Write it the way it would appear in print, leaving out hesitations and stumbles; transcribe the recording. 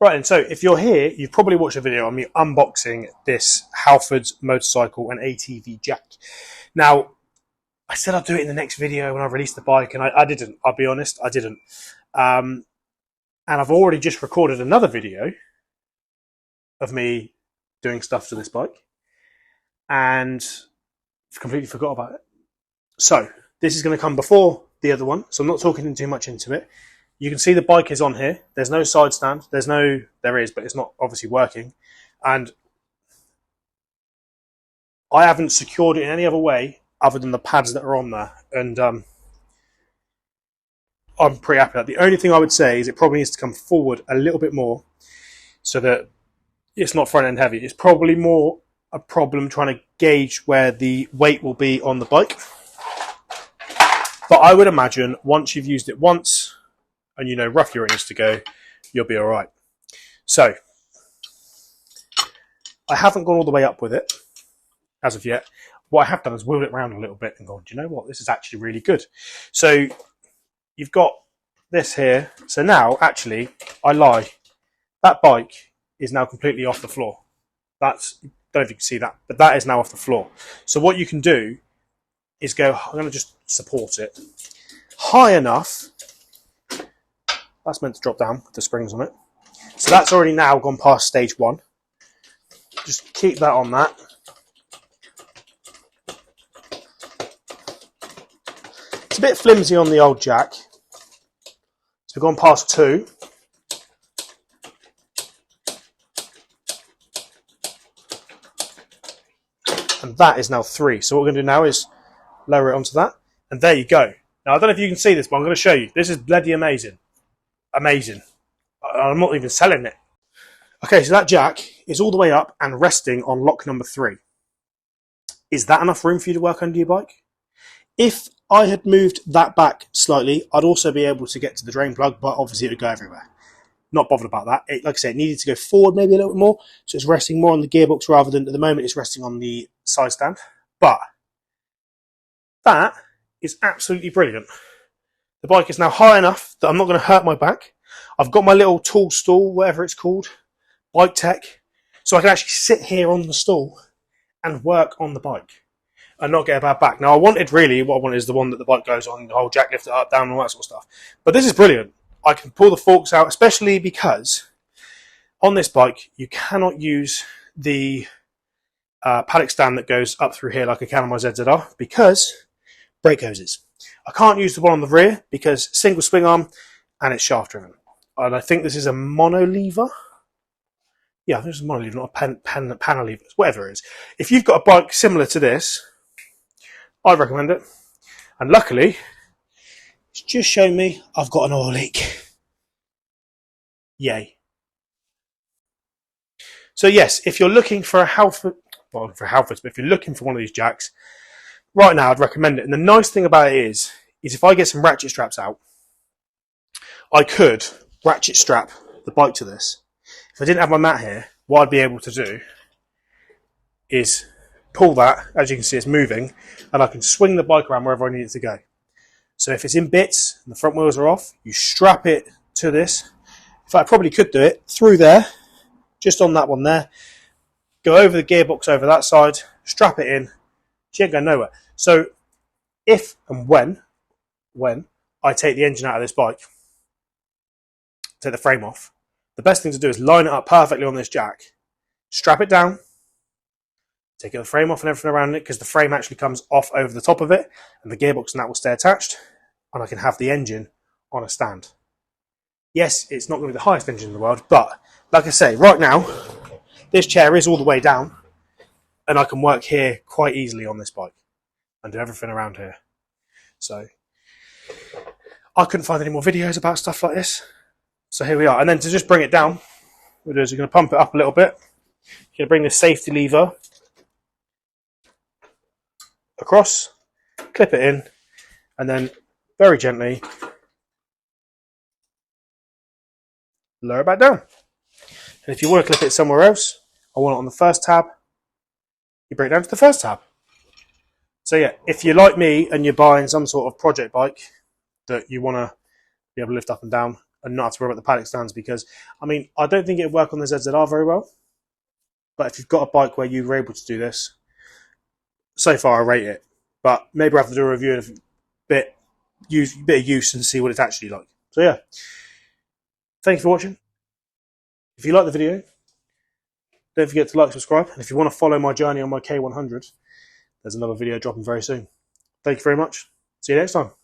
Right, and so if you're here, you've probably watched a video on me unboxing this Halfords motorcycle and ATV jack. Now, I said I'd do it in the next video when I released the bike, and I didn't. I'll be honest, I didn't. And I've already just recorded another video of me doing stuff to this bike, and completely forgot about it. So this is going to come before the other one, so I'm not talking too much into it. You can see the bike is on here. There's no side stand. There is, but it's not obviously working. And I haven't secured it in any other way other than the pads that are on there. And I'm pretty happy with that. The only thing I would say is it probably needs to come forward a little bit more so that it's not front end heavy. It's probably more a problem trying to gauge where the weight will be on the bike. But I would imagine once you've used it once, and you know roughly where it needs to go, you'll be all right. So I haven't gone all the way up with it as of yet. What I have done is wheeled it around a little bit and gone, do you know what? This is actually really good. So you've got this here. So now, actually, I lie. That bike is now completely off the floor. I don't know if you can see that, but that is now off the floor. So what you can do is go, I'm going to just support it high enough. That's meant to drop down with the springs on it. So that's already now gone past stage one. Just keep that on that. It's a bit flimsy on the old jack. So we've gone past 2. And that is now 3. So what we're going to do now is lower it onto that. And there you go. Now, I don't know if you can see this, but I'm going to show you. This is bloody amazing. Amazing. I'm not even selling it. Okay, so that jack is all the way up and resting on lock number 3. Is that enough room for you to work under your bike? If I had moved that back slightly, I'd also be able to get to the drain plug, but obviously it would go everywhere. Not bothered about that. Like I said, it needed to go forward maybe a little bit more, so it's resting more on the gearbox rather than, at the moment, it's resting on the side stand. But that is absolutely brilliant. The bike is now high enough that I'm not going to hurt my back. I've got my little tool stool, whatever it's called, Bike Tech, so I can actually sit here on the stool and work on the bike and not get a bad back. Now, what I wanted is the one that the bike goes on, the whole jack lift it up, down, and all that sort of stuff. But this is brilliant. I can pull the forks out, especially because on this bike, you cannot use the paddock stand that goes up through here like I can on my ZZR because brake hoses. I can't use the one on the rear because single swing arm and it's shaft driven. And I think this is a mono lever. Yeah, I think it's a mono lever, not a panel lever, whatever it is. If you've got a bike similar to this, I'd recommend it. And luckily, it's just shown me I've got an oil leak. Yay. So yes, if you're looking for a Halfords, but if you're looking for one of these jacks, right now I'd recommend it. And the nice thing about it is if I get some ratchet straps out, I could ratchet strap the bike to this. If I didn't have my mat here, what I'd be able to do is pull that, as you can see it's moving, and I can swing the bike around wherever I need it to go. So if it's in bits and the front wheels are off, you strap it to this. In fact, I probably could do it through there, just on that one there, go over the gearbox over that side, strap it in, she ain't going nowhere. So if and when I take the engine out of this bike, take the frame off, the best thing to do is line it up perfectly on this jack, strap it down, take the frame off and everything around it, because the frame actually comes off over the top of it, and the gearbox and that will stay attached, and I can have the engine on a stand. Yes, it's not going to be the highest engine in the world, but like I say, right now, this chair is all the way down, and I can work here quite easily on this bike and do everything around here. So I couldn't find any more videos about stuff like this. So here we are. And then to just bring it down, what we're going to pump it up a little bit. You're going to bring this safety lever across, clip it in, and then very gently lower it back down. And if you want to clip it somewhere else, I want it on the first tab, you bring it down to the first tab. So yeah, if you're like me and you're buying some sort of project bike that you want to be able to lift up and down, and not have to worry about the paddock stands, because, I mean, I don't think it'd work on the ZZR very well. But if you've got a bike where you were able to do this, so far I rate it. But maybe I have to do a review in a bit of use and see what it's actually like. So yeah, thank you for watching. If you like the video, don't forget to like, subscribe, and if you want to follow my journey on my K100, there's another video dropping very soon. Thank you very much. See you next time.